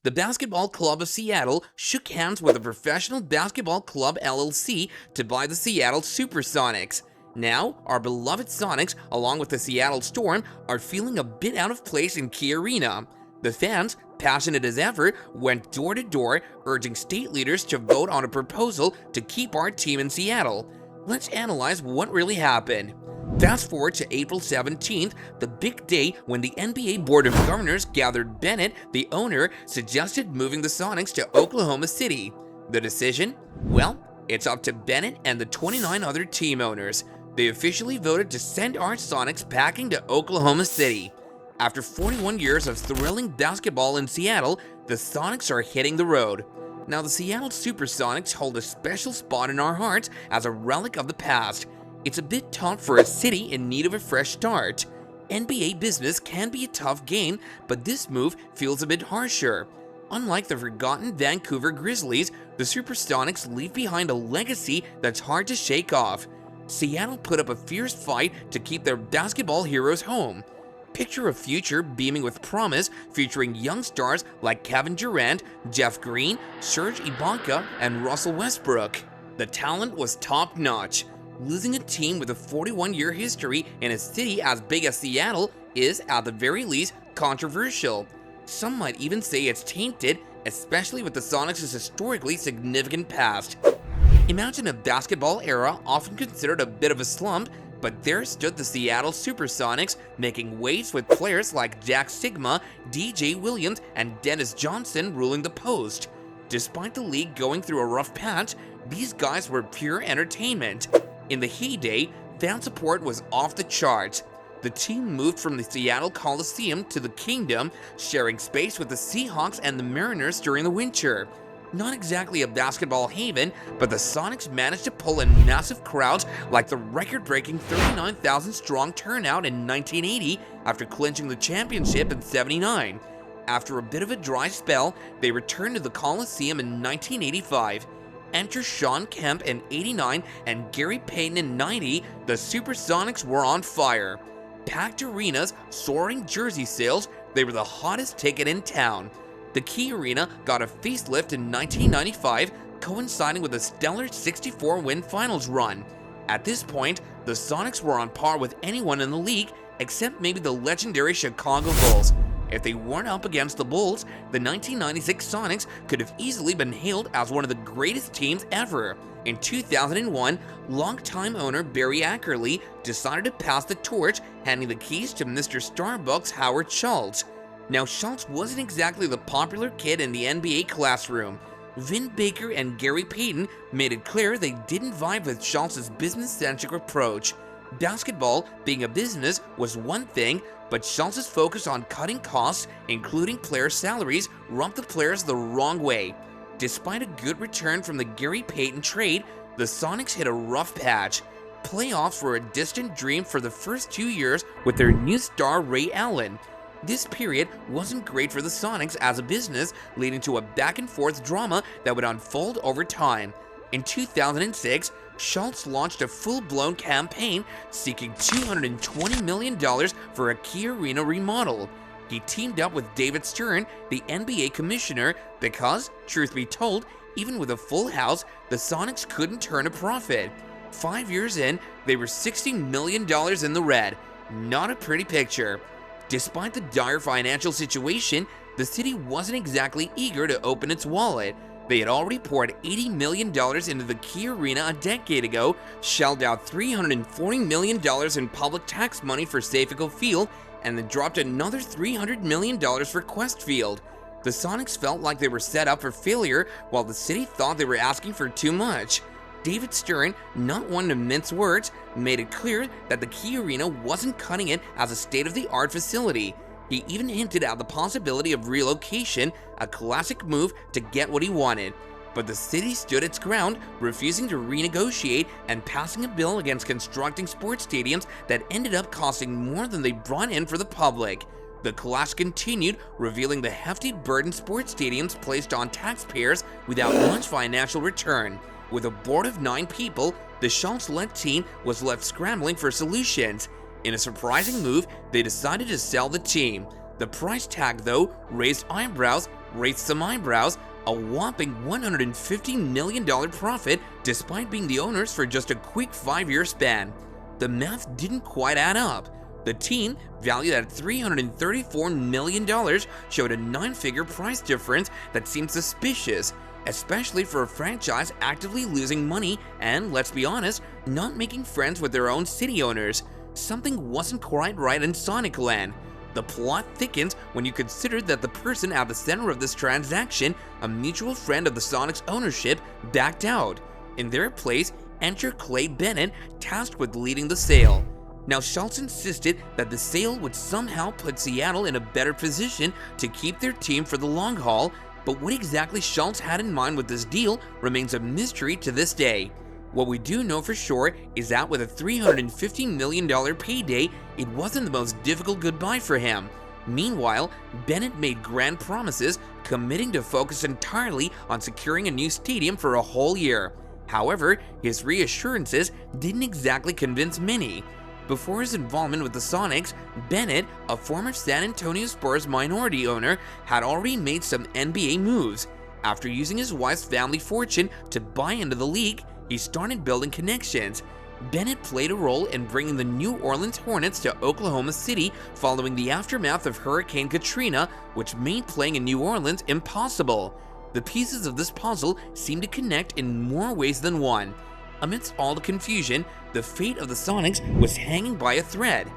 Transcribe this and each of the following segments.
The Basketball Club of Seattle shook hands with the Professional Basketball Club LLC to buy the Seattle SuperSonics. Now, our beloved Sonics, along with the Seattle Storm, are feeling a bit out of place in Key Arena. The fans, passionate as ever, went door to door, urging state leaders to vote on a proposal to keep our team in Seattle. Let's analyze what really happened. Fast forward to April 17th, the big day when the NBA Board of Governors gathered Bennett, the owner, suggested moving the Sonics to Oklahoma City. The decision? Well, it's up to Bennett and the 29 other team owners. They officially voted to send our Sonics packing to Oklahoma City. After 41 years of thrilling basketball in Seattle, the Sonics are hitting the road. Now, the Seattle SuperSonics hold a special spot in our hearts as a relic of the past. It's a bit tough for a city in need of a fresh start. NBA business can be a tough game, but this move feels a bit harsher. Unlike the forgotten Vancouver Grizzlies, the SuperSonics leave behind a legacy that's hard to shake off. Seattle put up a fierce fight to keep their basketball heroes home. Picture a future beaming with promise, featuring young stars like Kevin Durant, Jeff Green, Serge Ibaka, and Russell Westbrook. The talent was top-notch. Losing a team with a 41-year history in a city as big as Seattle is, at the very least, controversial. Some might even say it's tainted, especially with the Sonics' historically significant past. Imagine a basketball era often considered a bit of a slump, but there stood the Seattle SuperSonics, making waves with players like Jack Sigma, DJ Williams, and Dennis Johnson ruling the post. Despite the league going through a rough patch, these guys were pure entertainment. In the heyday, fan support was off the charts. The team moved from the Seattle Coliseum to the Kingdom, sharing space with the Seahawks and the Mariners during the winter. Not exactly a basketball haven, but the Sonics managed to pull in massive crowds like the record-breaking 39,000-strong turnout in 1980 after clinching the championship in '79. After a bit of a dry spell, they returned to the Coliseum in 1985. Enter Shawn Kemp in '89 and Gary Payton in '90, the SuperSonics were on fire. Packed arenas, soaring jersey sales, they were the hottest ticket in town. The Key Arena got a facelift in 1995, coinciding with a stellar 64-win finals run. At this point, the Sonics were on par with anyone in the league, except maybe the legendary Chicago Bulls. If they weren't up against the Bulls, the 1996 Sonics could have easily been hailed as one of the greatest teams ever. In 2001, longtime owner Barry Ackerley decided to pass the torch, handing the keys to Mr. Starbucks Howard Schultz. Now, Schultz wasn't exactly the popular kid in the NBA classroom. Vin Baker and Gary Payton made it clear they didn't vibe with Schultz's business-centric approach. Basketball, being a business, was one thing, but Schultz's focus on cutting costs, including player salaries, rubbed the players the wrong way. Despite a good return from the Gary Payton trade, the Sonics hit a rough patch. Playoffs were a distant dream for the first 2 years with their new star Ray Allen. This period wasn't great for the Sonics as a business, leading to a back-and-forth drama that would unfold over time. In 2006, Schultz launched a full-blown campaign seeking $220 million for a Key Arena remodel. He teamed up with David Stern, the NBA commissioner, because, truth be told, even with a full house, the Sonics couldn't turn a profit. 5 years in, they were $60 million in the red. Not a pretty picture. Despite the dire financial situation, the city wasn't exactly eager to open its wallet. They had already poured $80 million into the Key Arena a decade ago, shelled out $340 million in public tax money for Safeco Field, and then dropped another $300 million for Quest Field. The Sonics felt like they were set up for failure, while the city thought they were asking for too much. David Stern, not one to mince words, made it clear that the Key Arena wasn't cutting it as a state-of-the-art facility. He even hinted at the possibility of relocation, a classic move to get what he wanted. But the city stood its ground, refusing to renegotiate and passing a bill against constructing sports stadiums that ended up costing more than they brought in for the public. The collapse continued, revealing the hefty burden sports stadiums placed on taxpayers without much financial return. With a board of 9 people, the Schultz-led team was left scrambling for solutions. In a surprising move, they decided to sell the team. The price tag, though, raised eyebrows, raised some eyebrows, a whopping $150 million profit despite being the owners for just a quick 5-year span. The math didn't quite add up. The team, valued at $334 million, showed a 9-figure price difference that seemed suspicious, especially for a franchise actively losing money and, let's be honest, not making friends with their own city owners. Something wasn't quite right in Sonic Land. The plot thickens when you consider that the person at the center of this transaction, a mutual friend of the Sonic's ownership, backed out. In their place, enter Clay Bennett, tasked with leading the sale. Now, Schultz insisted that the sale would somehow put Seattle in a better position to keep their team for the long haul, but what exactly Schultz had in mind with this deal remains a mystery to this day. What we do know for sure is that with a $350 million payday, it wasn't the most difficult goodbye for him. Meanwhile, Bennett made grand promises, committing to focus entirely on securing a new stadium for a whole year. However, his reassurances didn't exactly convince many. Before his involvement with the Sonics, Bennett, a former San Antonio Spurs minority owner, had already made some NBA moves. After using his wife's family fortune to buy into the league, he started building connections. Bennett played a role in bringing the New Orleans Hornets to Oklahoma City following the aftermath of Hurricane Katrina, which made playing in New Orleans impossible. The pieces of this puzzle seem to connect in more ways than one. Amidst all the confusion, the fate of the Sonics was hanging by a thread.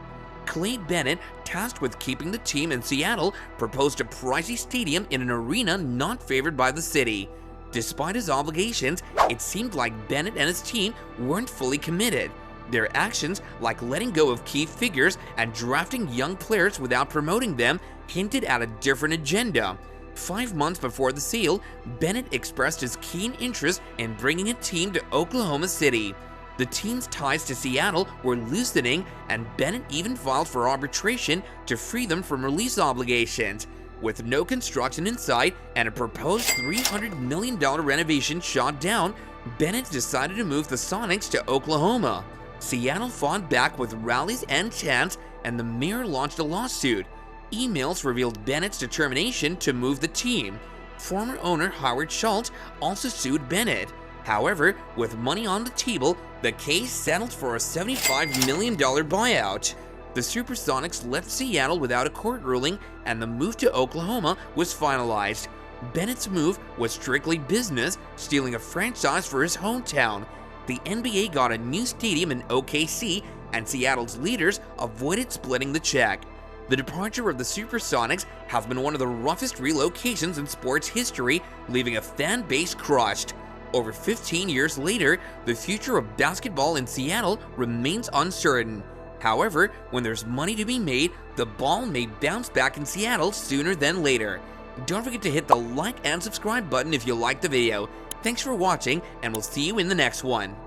Clay Bennett, tasked with keeping the team in Seattle, proposed a pricey stadium in an arena not favored by the city. Despite his obligations, it seemed like Bennett and his team weren't fully committed. Their actions, like letting go of key figures and drafting young players without promoting them, hinted at a different agenda. 5 months before the sale, Bennett expressed his keen interest in bringing a team to Oklahoma City. The team's ties to Seattle were loosening, and Bennett even filed for arbitration to free them from release obligations. With no construction in sight and a proposed $300 million renovation shot down, Bennett decided to move the Sonics to Oklahoma. Seattle fought back with rallies and chants, and the mayor launched a lawsuit. Emails revealed Bennett's determination to move the team. Former owner Howard Schultz also sued Bennett. However, with money on the table, the case settled for a $75 million buyout. The SuperSonics left Seattle without a court ruling, and the move to Oklahoma was finalized. Bennett's move was strictly business, stealing a franchise for his hometown. The NBA got a new stadium in OKC, and Seattle's leaders avoided splitting the check. The departure of the SuperSonics has been one of the roughest relocations in sports history, leaving a fan base crushed. Over 15 years later, the future of basketball in Seattle remains uncertain. However, when there's money to be made, the ball may bounce back in Seattle sooner than later. Don't forget to hit the like and subscribe button if you liked the video. Thanks for watching, and we'll see you in the next one.